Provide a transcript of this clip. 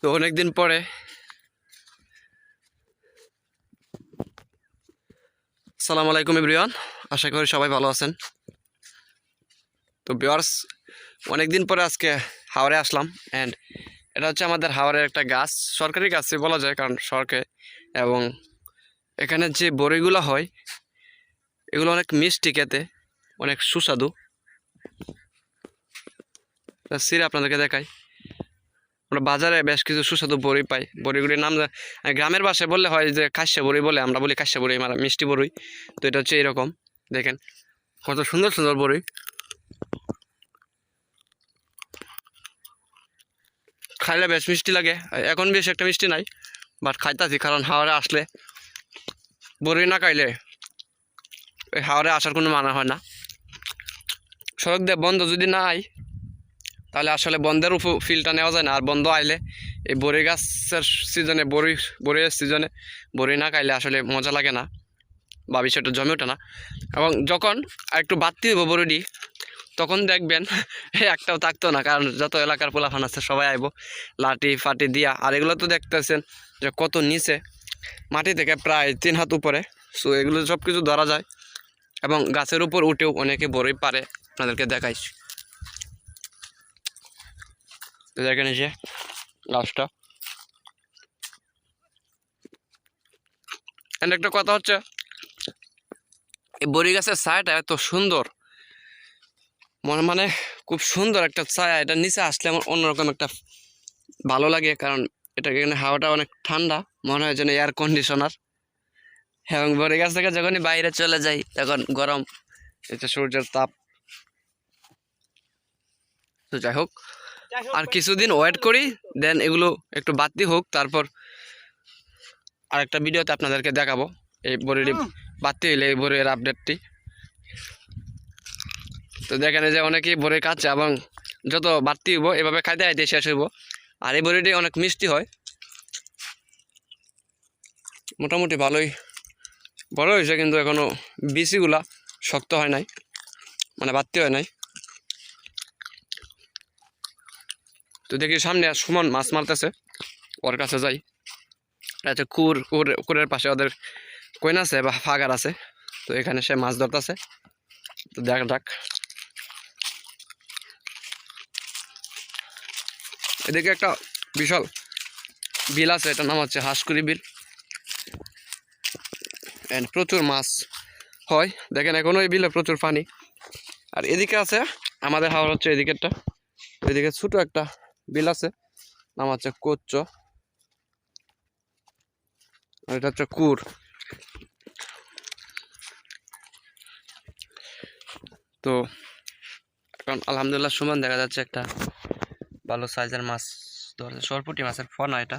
তো অনেকদিন পরে আসসালামু আলাইকুম এভরিওয়ান, আশা করি সবাই ভালো আছেন। তো ভিউয়ার্স, অনেকদিন পরে আজকে হাওরে আসলাম। অ্যান্ড এটা হচ্ছে আমাদের হাওরের একটা গাছ, সরকারি গাছই বলা যায়, কারণ সরকারি। এবং এখানে যে বড়িগুলো হয় এগুলো অনেক মিষ্টি খেতে, অনেক সুস্বাদু। সিরে আপনাদেরকে দেখাই, আমরা বাজারে বেশ কিছু সুস্বাদু বড়ি পাই। বড়িগুলির নাম গ্রামের ভাষায় বললে হয় যে কাশ্যা বড়ি বলে, আমরা বলি কাশ্যা বড়ি, মানে মিষ্টি বড়ি। তো এটা হচ্ছে এরকম, দেখেন কত সুন্দর সুন্দর বড়ি। খাইলে বেশ মিষ্টি লাগে, এখন বেশ একটা মিষ্টি নাই, বাট খাইতাছি কারণ হাওড়ে আসলে বড়ি না খাইলে এই হাওড়ে আসার কোনো মানে হয় না। সড়ক দিয়ে বন্ধ যদি না আই তাহলে আসলে বন্ধের উপর ফিলটা নেওয়া যায় না। আর বন্ধ আইলে এই বড়ি গাছের সিজনে বড়ির সিজনে বড়ি না খাইলে আসলে মজা লাগে না বা বিষয়টা জমে ওঠে না। এবং যখন একটু বাড়তি হইব বড়িটি, তখন দেখবেন একটাও থাকতো না, কারণ যত এলাকার পোলাফান আছে সবাই আইব লাঠি ফাটি দিয়া। আর এগুলো তো দেখতেছেন যে কত নিচে, মাটি থেকে প্রায় 3 হাত উপরে। সো এগুলো সব কিছু ধরা যায় এবং গাছের উপর উঠেও অনেকে বড়ই পারে, আপনাদেরকে দেখাইছি। দেখেন এই যে গাছটা। এন্ড একটা কথা হচ্ছে, এই বড়ি গাছের ছায়াটা এত সুন্দর, মানে খুব সুন্দর একটা ছায়া। এটা নিচে আসলে আমার অন্যরকম একটা ভালো লাগে, কারণ এটা এখানে হাওয়াটা অনেক ঠান্ডা, মনে হয় যেন এয়ার কন্ডিশনার। এবং বড়ি গাছ থেকে যখনই বাইরে চলে যাই তখন গরম, এটা সূর্যের তাপ। তো যাই হোক, আর কিছুদিন ওয়েট করি, দেন এগুলো একটু বাড়তি হোক, তারপর আরেকটা ভিডিওতে আপনাদেরকে দেখাবো এই বড়িটি বাড়তি হইলে এই বড়ির আপডেটটি। তো দেখেন যে অনেকেই বড়ি খাচ্ছে এবং যত বাড়তি হইব এভাবে খাইতে খাইতে শেষ হইব। আর এই বড়িটি অনেক মিষ্টি হয়, মোটামুটি ভালোই বড় হয়েছে, কিন্তু এখনো বিচিগুলা শক্ত হয় নাই, মানে বাড়তি হয় নাই। তো দেখি সামনে সুমন মাছ মারতেছে, ওর কাছে যাই। আচ্ছা, কুরের পাশে ওদের কইন আছে বা ফাগার আছে, তো এখানে সে মাছ ধরতেছে। তো দেখ, এদিকে একটা বিশাল বিল আছে, এটার নাম হচ্ছে হাঁসকুড়ি বিল। এন্ড প্রচুর মাছ হয়, দেখেন এখনো এই বিলে প্রচুর পানি। আর এদিকে আছে আমাদের হাওড় হচ্ছে এদিকেরটা, এদিকে ছোট একটা বিল আছে, নাম হচ্ছে কোচ্চ, আর এটা হচ্ছে কুর। তো এখন আলহামদুলিল্লাহ সুমন দেখা যাচ্ছে একটা ভালো সাইজের মাছ ধরছে, সরপুটি মাছের ফনা এটা।